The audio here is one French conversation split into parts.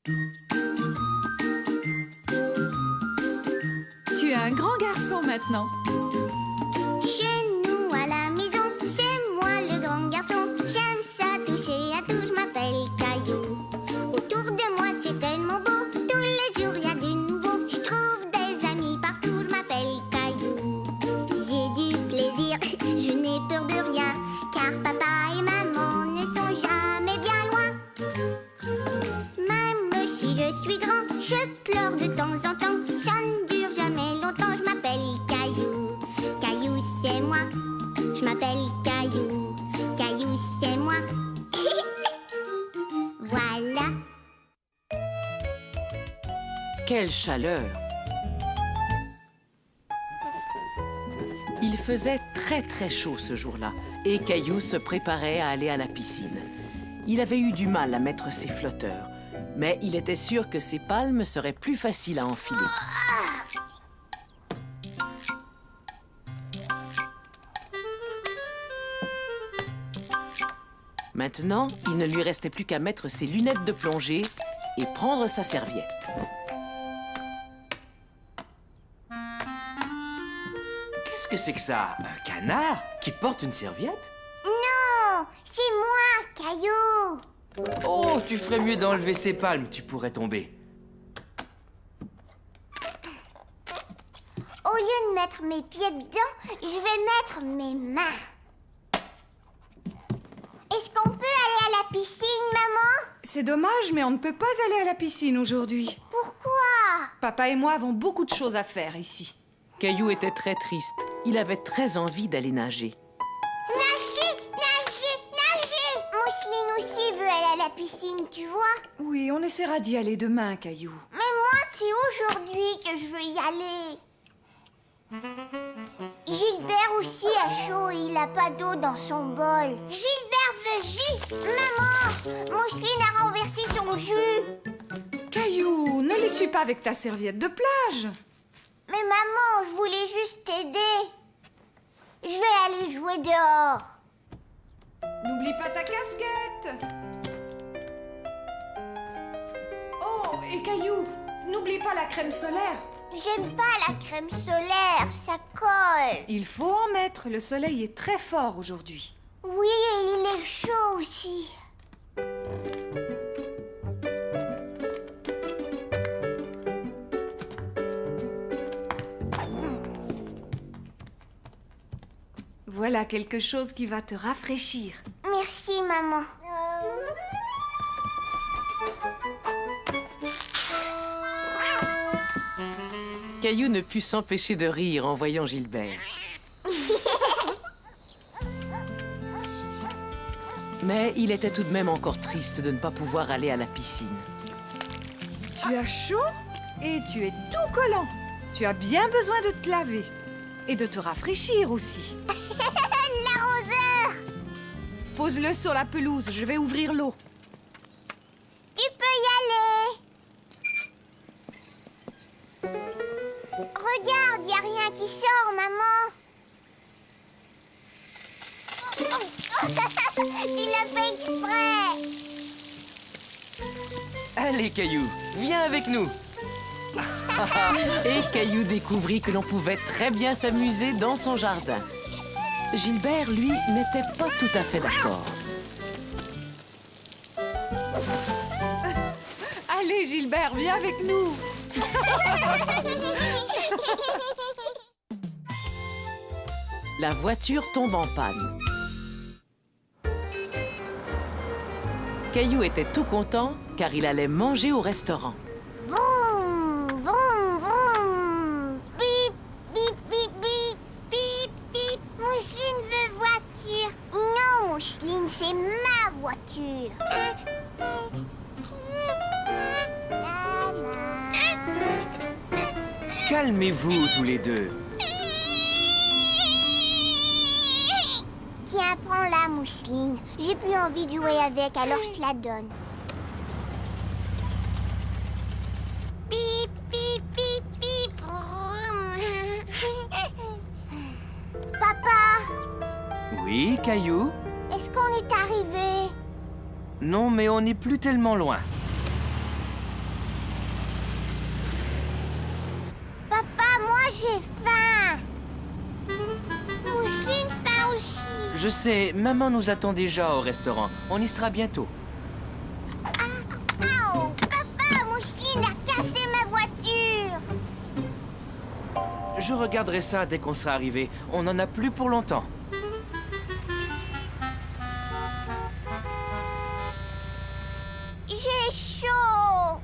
Tu es un grand garçon maintenant. Chez nous à la maison, c'est moi le grand garçon. J'aime ça toucher à tout, je m'appelle Caillou. Autour de moi c'est tellement beau, tous les jours y a du nouveau. Je trouve des amis partout, je m'appelle Caillou. J'ai du plaisir, je n'ai peur de rien, car papa et maman ne sont jamais bien loin. Même si je suis grand, je pleure de temps en temps. Ça ne dure jamais longtemps, je m'appelle Caillou. Caillou, c'est moi. Je m'appelle Caillou. Caillou, c'est moi. Voilà. Quelle chaleur! Il faisait très chaud ce jour-là et Caillou se préparait à aller à la piscine. Il avait eu du mal à mettre ses flotteurs, mais il était sûr que ses palmes seraient plus faciles à enfiler. Maintenant, il ne lui restait plus qu'à mettre ses lunettes de plongée et prendre sa serviette. Qu'est-ce que c'est que ça? Un canard qui porte une serviette? Non, c'est moi, Caillou. Oh, tu ferais mieux d'enlever ses palmes, tu pourrais tomber. Au lieu de mettre mes pieds dedans, je vais mettre mes mains. Est-ce qu'on peut aller à la piscine, maman? C'est dommage, mais on ne peut pas aller à la piscine aujourd'hui. Pourquoi? Papa et moi avons beaucoup de choses à faire ici. Caillou était très triste. Il avait très envie d'aller nager. Nager, nager, nager! Mousseline aussi veut aller à la piscine, tu vois? Oui, on essaiera d'y aller demain, Caillou. Mais moi, c'est aujourd'hui que je veux y aller. Gilbert aussi a chaud et il a pas d'eau dans son bol. Gilbert veut jus! Maman, Mousseline a renversé son jus. Caillou, ne l'essuie pas avec ta serviette de plage. Mais maman, je voulais juste t'aider. Je vais aller jouer dehors. N'oublie pas ta casquette. Oh, et Caillou, n'oublie pas la crème solaire. J'aime pas la crème solaire, ça colle. Il faut en mettre, le soleil est très fort aujourd'hui. Oui, et il est chaud aussi. Voilà quelque chose qui va te rafraîchir. Merci, maman. Caillou ne put s'empêcher de rire en voyant Gilbert. Mais il était tout de même encore triste de ne pas pouvoir aller à la piscine. Tu as chaud et tu es tout collant. Tu as bien besoin de te laver et de te rafraîchir aussi. L'arroseur! Pose-le sur la pelouse, je vais ouvrir l'eau. Tu peux y aller. Regarde, y a rien qui sort, maman. Tu l'as fait exprès. Allez, Caillou, viens avec nous. Et Caillou découvrit que l'on pouvait très bien s'amuser dans son jardin. Gilbert, lui, n'était pas tout à fait d'accord. Allez, Gilbert, viens avec nous. La voiture tombe en panne. Caillou était tout content car il allait manger au restaurant. Vroom, vroom, vroom. Bip, bip, bip, bip, bip, bip. Mousseline veut voiture. Non, Mousseline, c'est ma voiture. La, la. Calmez-vous tous les deux. Tiens, prends-la, Mousseline. J'ai plus envie de jouer avec, alors je te la donne. Bip, bip, bip, bip. Vroom. Papa, Oui, Caillou? est-ce qu'on est arrivé? Non, mais on n'est plus tellement loin. j'ai faim. Mousseline faim aussi. Je sais, maman nous attend déjà au restaurant. On y sera bientôt. Oh, papa, Mousseline a cassé ma voiture. Je regarderai ça dès qu'on sera arrivé. On n'en a plus pour longtemps. J'ai chaud.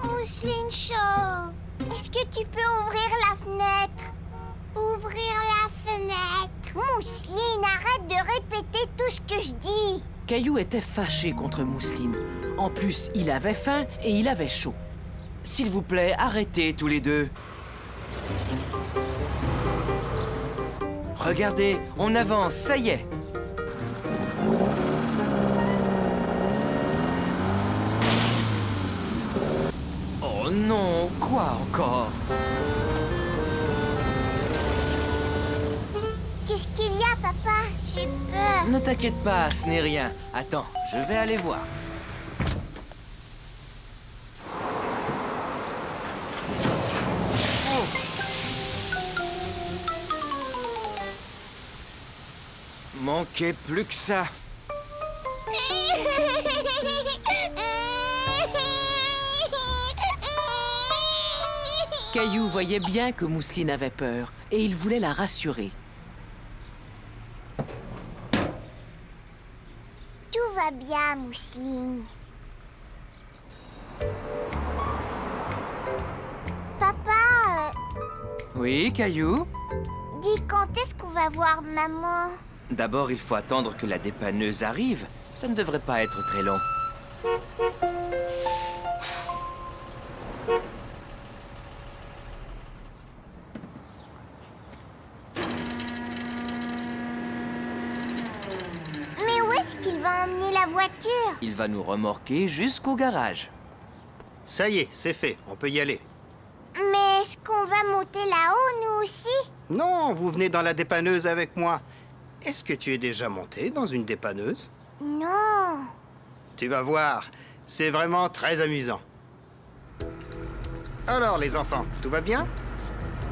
Mousseline chaud. Est-ce que tu peux ouvrir la fenêtre? Ouvrir la fenêtre. Mousseline, arrête de répéter tout ce que je dis. Caillou était fâché contre Mousseline. En plus, il avait faim et il avait chaud. S'il vous plaît, arrêtez tous les deux. Regardez, on avance, ça y est. Oh non, quoi encore? Qu'est-ce qu'il y a, papa? J'ai peur. Ne t'inquiète pas, ce n'est rien. Attends, je vais aller voir. Manquait plus que ça. Caillou voyait bien que Mousseline avait peur et il voulait la rassurer. Tout va bien, Mousseline. Papa, Oui, Caillou? dis quand est-ce qu'on va voir maman? D'abord, il faut attendre que la dépanneuse arrive. Ça ne devrait pas être très long. Mais où est-ce qu'il va emmener la voiture? Il va nous remorquer jusqu'au garage. Ça y est, c'est fait, on peut y aller. Mais est-ce qu'on va monter là-haut, nous aussi? Non, vous venez dans la dépanneuse avec moi. Est-ce que tu es déjà monté dans une dépanneuse? Non. Tu vas voir, c'est vraiment très amusant. Alors les enfants, tout va bien?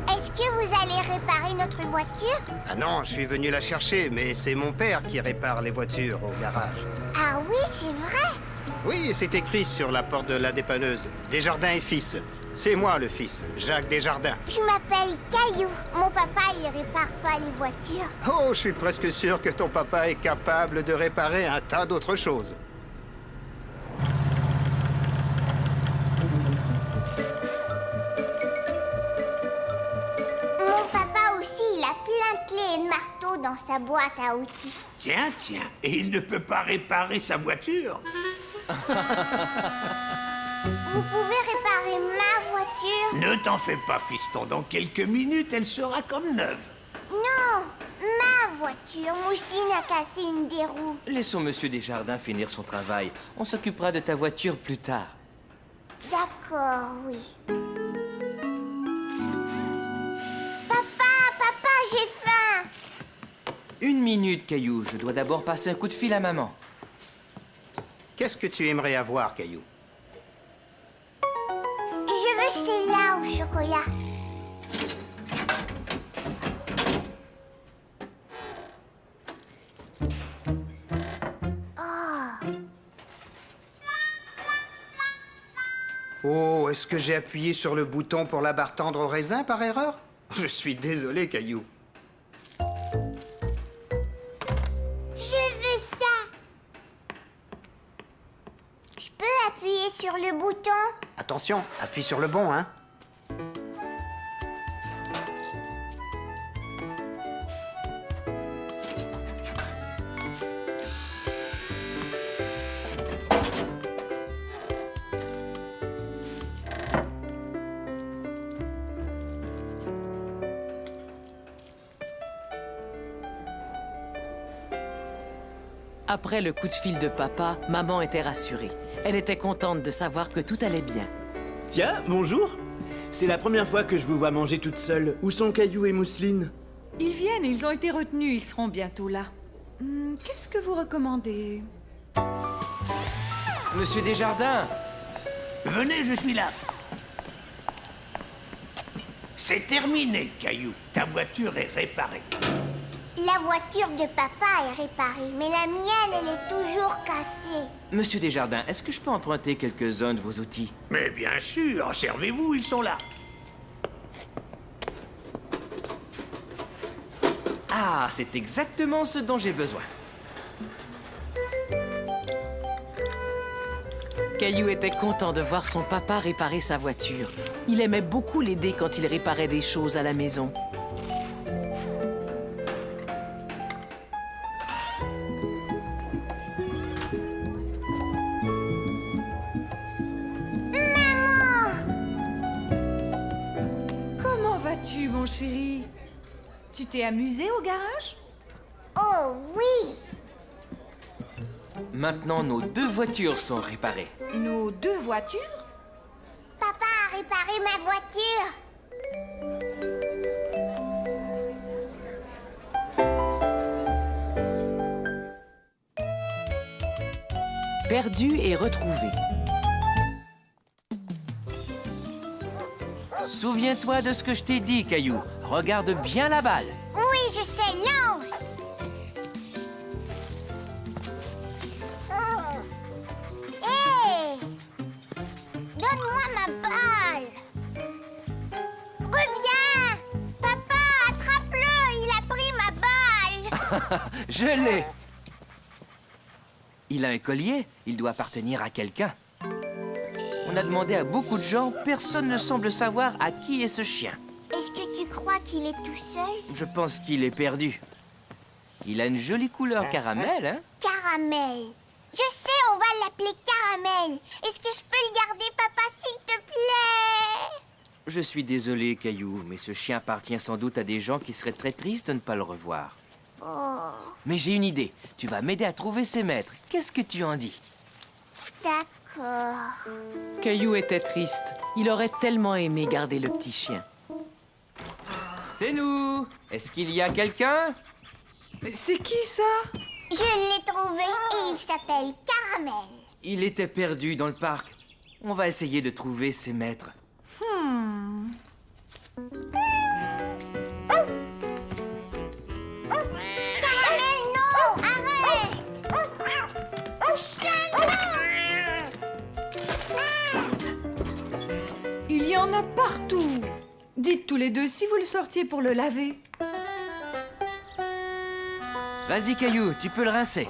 Est-ce que vous allez réparer notre voiture? Ah non, je suis venu la chercher, mais c'est mon père qui répare les voitures au garage. Ah oui, c'est vrai. Oui, c'est écrit sur la porte de la dépanneuse. Desjardins et fils. C'est moi le fils, Jacques Desjardins. Je m'appelle Caillou. Mon papa, il répare pas les voitures. Oh, je suis presque sûr que ton papa est capable de réparer un tas d'autres choses. Mon papa aussi, il a plein de clés et de marteaux dans sa boîte à outils. Tiens, et il ne peut pas réparer sa voiture? Vous pouvez réparer ma voiture? Ne t'en fais pas, fiston. Dans quelques minutes, elle sera comme neuve. Non, ma voiture. Mousseline a cassé une des roues. Laissons Monsieur Desjardins finir son travail. On s'occupera de ta voiture plus tard. D'accord, oui. Papa, j'ai faim. Une minute, Caillou. Je dois d'abord passer un coup de fil à maman. Qu'est-ce que tu aimerais avoir, Caillou? Je veux celle-là au chocolat. Oh, est-ce que j'ai appuyé sur le bouton pour la barre tendre au raisin par erreur? Je suis désolé, Caillou. Je veux ça. Je peux appuyer sur le bouton? Attention, appuie sur le bon, hein? Après le coup de fil de papa, maman était rassurée. Elle était contente de savoir que tout allait bien. Tiens, bonjour. C'est la première fois que je vous vois manger toute seule. Où sont Caillou et Mousseline? Ils viennent, ils ont été retenus, ils seront bientôt là. Qu'est-ce que vous recommandez? Monsieur Desjardins! Venez, je suis là. C'est terminé, Caillou. Ta voiture est réparée. La voiture de papa est réparée, mais la mienne, elle est toujours cassée. Monsieur Desjardins, est-ce que je peux emprunter quelques-uns de vos outils? Mais bien sûr, servez-vous, ils sont là. Ah, c'est exactement ce dont j'ai besoin. Caillou était content de voir son papa réparer sa voiture. Il aimait beaucoup l'aider quand il réparait des choses à la maison. Comment vas-tu, mon chéri? Tu t'es amusé au garage? Oh oui! Maintenant, nos 2 voitures sont réparées. Nos 2 voitures? Papa a réparé ma voiture. Perdu et retrouvé. Souviens-toi de ce que je t'ai dit, Caillou. Regarde bien la balle. Oui, je sais, lance! Hé! Donne-moi ma balle! Reviens! Papa, attrape-le! Il a pris ma balle! Je l'ai. Il a un collier. Il doit appartenir à quelqu'un. On a demandé à beaucoup de gens. Personne ne semble savoir à qui est ce chien. Est-ce que tu crois qu'il est tout seul? Je pense qu'il est perdu. Il a une jolie couleur caramel, hein? Caramel. Je sais, on va l'appeler Caramel. Est-ce que je peux le garder, papa, s'il te plaît? Je suis désolé, Caillou, mais ce chien appartient sans doute à des gens qui seraient très tristes de ne pas le revoir. Oh, Mais j'ai une idée. Tu vas m'aider à trouver ses maîtres. Qu'est-ce que tu en dis? d'accord. Caillou était triste. Il aurait tellement aimé garder le petit chien. C'est nous. Est-ce qu'il y a quelqu'un? Mais c'est qui ça? Je l'ai trouvé et il s'appelle Caramel. Il était perdu dans le parc. On va essayer de trouver ses maîtres. Caramel, non! Arrête! Chien, Il y en a partout. Dites tous les 2 si vous le sortiez pour le laver. Vas-y, Caillou, tu peux le rincer.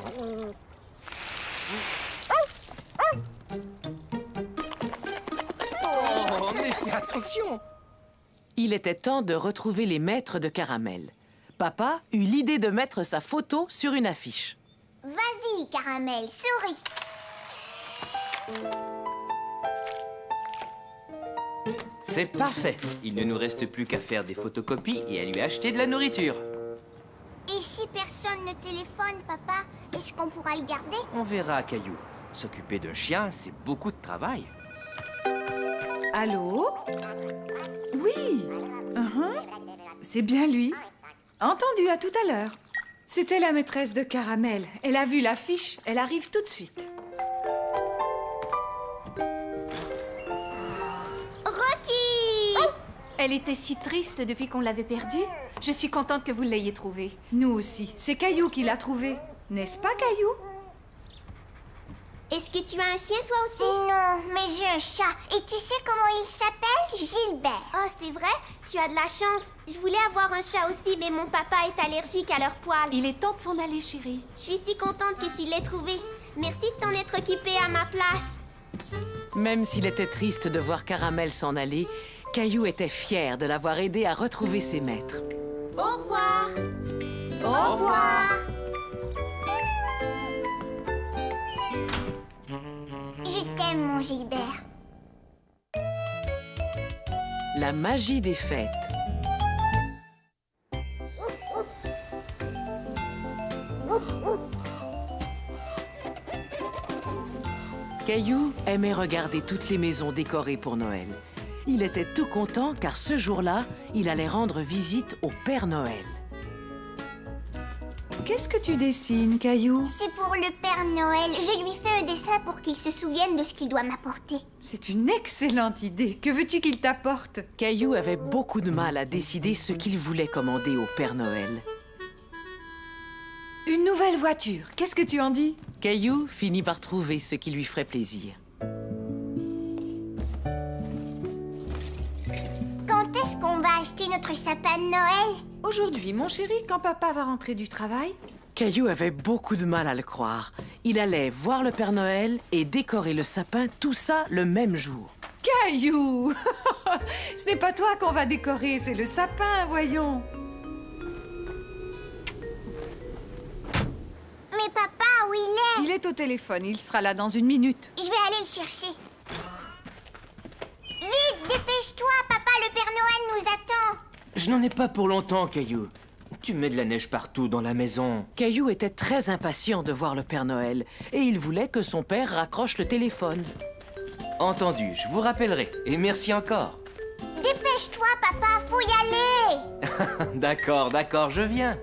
Oh, mais fais attention! Il était temps de retrouver les maîtres de Caramel. Papa eut l'idée de mettre sa photo sur une affiche. Vas-y, Caramel, souris. C'est parfait. Il ne nous reste plus qu'à faire des photocopies et à lui acheter de la nourriture. Et si personne ne téléphone, papa, est-ce qu'on pourra le garder? On verra, Caillou. S'occuper d'un chien, c'est beaucoup de travail. Allô? Oui. C'est bien lui. Entendu, à tout à l'heure. C'était la maîtresse de Caramel. Elle a vu l'affiche. Elle arrive tout de suite. Rocky! Elle était si triste depuis qu'on l'avait perdue. Je suis contente que vous l'ayez trouvée. Nous aussi. C'est Caillou qui l'a trouvé. N'est-ce pas, Caillou? Est-ce que tu as un chien, toi aussi? Non, mais j'ai un chat. Et tu sais comment il s'appelle? Gilbert. Oh, c'est vrai? Tu as de la chance. Je voulais avoir un chat aussi, mais mon papa est allergique à leurs poils. Il est temps de s'en aller, chérie. Je suis si contente que tu l'aies trouvé. Merci de t'en être occupée à ma place. Même s'il était triste de voir Caramel s'en aller, Caillou était fier de l'avoir aidé à retrouver ses maîtres. Au revoir. Au revoir. Je t'aime, mon Gilbert. La magie des fêtes. Caillou aimait regarder toutes les maisons décorées pour Noël. Il était tout content car ce jour-là, il allait rendre visite au Père Noël. Qu'est-ce que tu dessines, Caillou? C'est pour le Père Noël. Je lui fais un dessin pour qu'il se souvienne de ce qu'il doit m'apporter. C'est une excellente idée. Que veux-tu qu'il t'apporte? Caillou avait beaucoup de mal à décider ce qu'il voulait commander au Père Noël. Une nouvelle voiture. Qu'est-ce que tu en dis? Caillou finit par trouver ce qui lui ferait plaisir. Quand est-ce qu'on va acheter notre sapin de Noël? Aujourd'hui, mon chéri, quand papa va rentrer du travail? Caillou avait beaucoup de mal à le croire. Il allait voir le Père Noël et décorer le sapin, tout ça le même jour. Caillou! Ce n'est pas toi qu'on va décorer, c'est le sapin, voyons. Mais papa, où il est? Il est au téléphone, il sera là dans une minute. Je vais aller le chercher. Vite, dépêche-toi, papa, le Père Noël nous attend. Je n'en ai pas pour longtemps, Caillou. Tu mets de la neige partout dans la maison. Caillou était très impatient de voir le Père Noël et il voulait que son père raccroche le téléphone. Entendu, je vous rappellerai. Et merci encore. Dépêche-toi, papa, faut y aller. D'accord, je viens.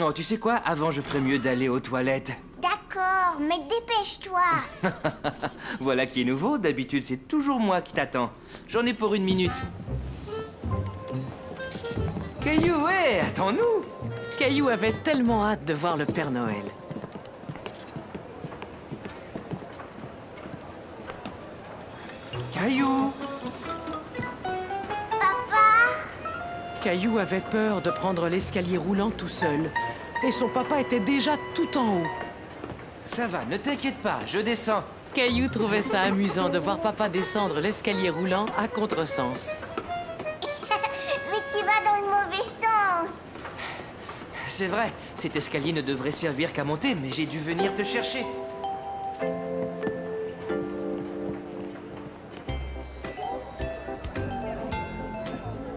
Oh, tu sais quoi? Avant, je ferais mieux d'aller aux toilettes. D'accord, mais dépêche-toi. Voilà qui est nouveau. D'habitude, c'est toujours moi qui t'attends. J'en ai pour 1 minute. Caillou, ouais, attends-nous. Caillou avait tellement hâte de voir le Père Noël. Caillou. Caillou avait peur de prendre l'escalier roulant tout seul. Et son papa était déjà tout en haut. Ça va, ne t'inquiète pas, je descends. Caillou trouvait ça amusant de voir papa descendre l'escalier roulant à contresens. Mais tu vas dans le mauvais sens. C'est vrai, cet escalier ne devrait servir qu'à monter, mais j'ai dû venir te chercher.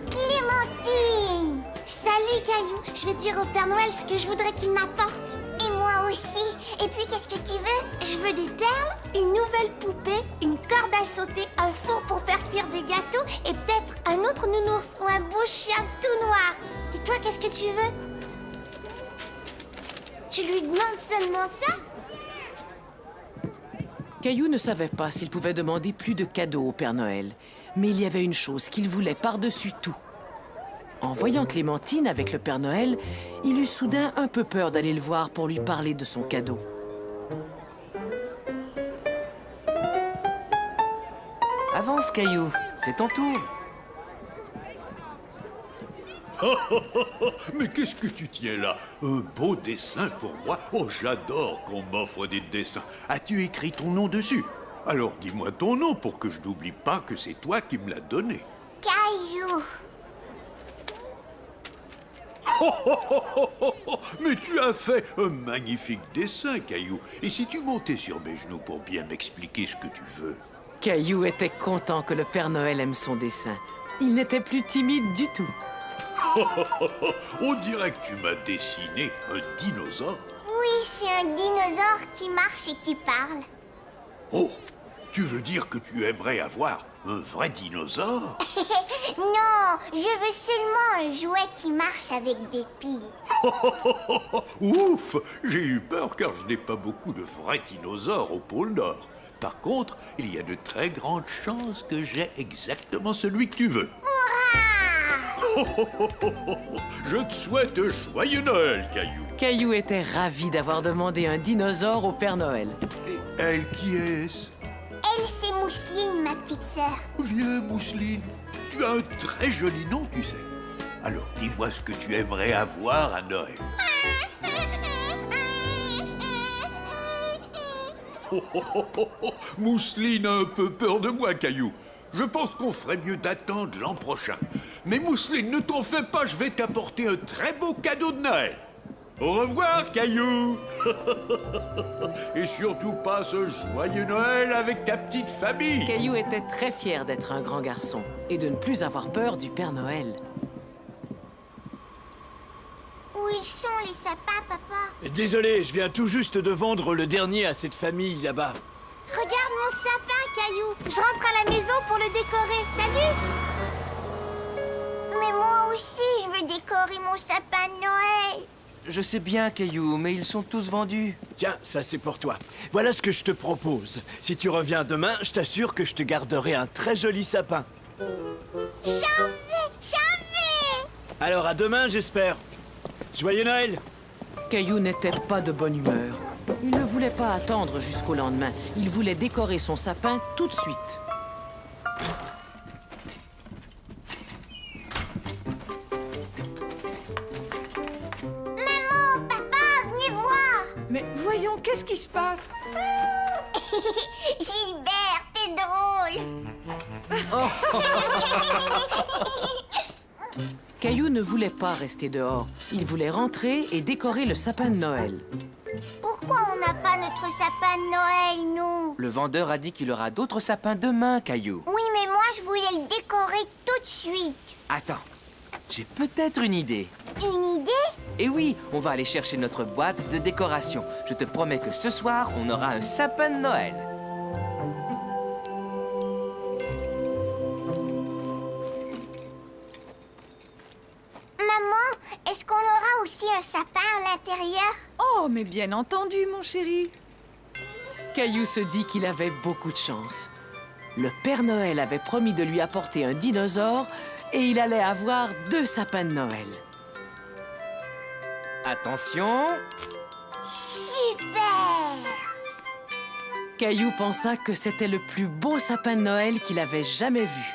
Clémentine! Salut, Caillou. Je vais dire au Père Noël ce que je voudrais qu'il m'apporte. Et moi aussi. Et puis, qu'est-ce que tu veux? Je veux des perles, une nouvelle poupée, une corde à sauter, un four pour faire cuire des gâteaux et peut-être un autre nounours ou un beau chien tout noir. Et toi, qu'est-ce que tu veux? Tu lui demandes seulement ça? Caillou ne savait pas s'il pouvait demander plus de cadeaux au Père Noël. Mais il y avait une chose qu'il voulait par-dessus tout. En voyant Clémentine avec le Père Noël, il eut soudain un peu peur d'aller le voir pour lui parler de son cadeau. Avance, Caillou, c'est ton tour. Mais qu'est-ce que tu tiens là? Un beau dessin pour moi? Oh, j'adore qu'on m'offre des dessins. As-tu écrit ton nom dessus? Alors dis-moi ton nom pour que je n'oublie pas que c'est toi qui me l'as donné. Caillou! Mais tu as fait un magnifique dessin, Caillou. Et si tu montais sur mes genoux pour bien m'expliquer ce que tu veux? Caillou était content que le Père Noël aime son dessin. Il n'était plus timide du tout. On dirait que tu m'as dessiné un dinosaure. Oui, c'est un dinosaure qui marche et qui parle. Oh, tu veux dire que tu aimerais avoir un vrai dinosaure? Non, je veux seulement un jouet qui marche avec des piles. Ouf, j'ai eu peur car je n'ai pas beaucoup de vrais dinosaures au pôle Nord. Par contre, il y a de très grandes chances que j'ai exactement celui que tu veux. Je te souhaite un joyeux Noël, Caillou. Caillou était ravi d'avoir demandé un dinosaure au Père Noël. Et elle, qui est-ce? Elle, c'est Mousseline, ma petite sœur. Viens, Mousseline. Tu as un très joli nom, tu sais. Alors, dis-moi ce que tu aimerais avoir à Noël. Mousseline a un peu peur de moi, Caillou. Je pense qu'on ferait mieux d'attendre l'an prochain. Mais Mousseline, ne t'en fais pas, je vais t'apporter un très beau cadeau de Noël. Au revoir, Caillou. Et surtout passe un joyeux Noël avec ta petite famille. Caillou était très fier d'être un grand garçon et de ne plus avoir peur du Père Noël. Où ils sont, les sapins, papa? Désolé, je viens tout juste de vendre le dernier à cette famille là-bas. Regarde mon sapin, Caillou. Je rentre à la maison pour le décorer. Salut! mais moi aussi, je veux décorer mon sapin de Noël. Je sais bien, Caillou, mais ils sont tous vendus. Tiens, ça c'est pour toi. Voilà ce que je te propose. Si tu reviens demain, je t'assure que je te garderai un très joli sapin. J'en veux. Alors à demain, j'espère. Joyeux Noël! Caillou n'était pas de bonne humeur. Il ne voulait pas attendre jusqu'au lendemain. Il voulait décorer son sapin tout de suite. Maman, papa, venez voir. Mais voyons, qu'est-ce qui se passe? Gilbert, t'es drôle. Caillou ne voulait pas rester dehors. Il voulait rentrer et décorer le sapin de Noël. Pourquoi on n'a pas notre sapin de Noël, nous? Le vendeur a dit qu'il aura d'autres sapins demain, Caillou. Oui, mais moi, je voulais le décorer tout de suite. Attends, j'ai peut-être une idée. Une idée? Et oui, on va aller chercher notre boîte de décoration. Je te promets que ce soir, on aura un sapin de Noël. Maman, est-ce qu'on aura aussi un sapin à l'intérieur? Oh, mais bien entendu, mon chéri. Caillou se dit qu'il avait beaucoup de chance. Le Père Noël avait promis de lui apporter un dinosaure et il allait avoir 2 sapins de Noël. Attention. Super! Caillou pensa que c'était le plus beau sapin de Noël qu'il avait jamais vu.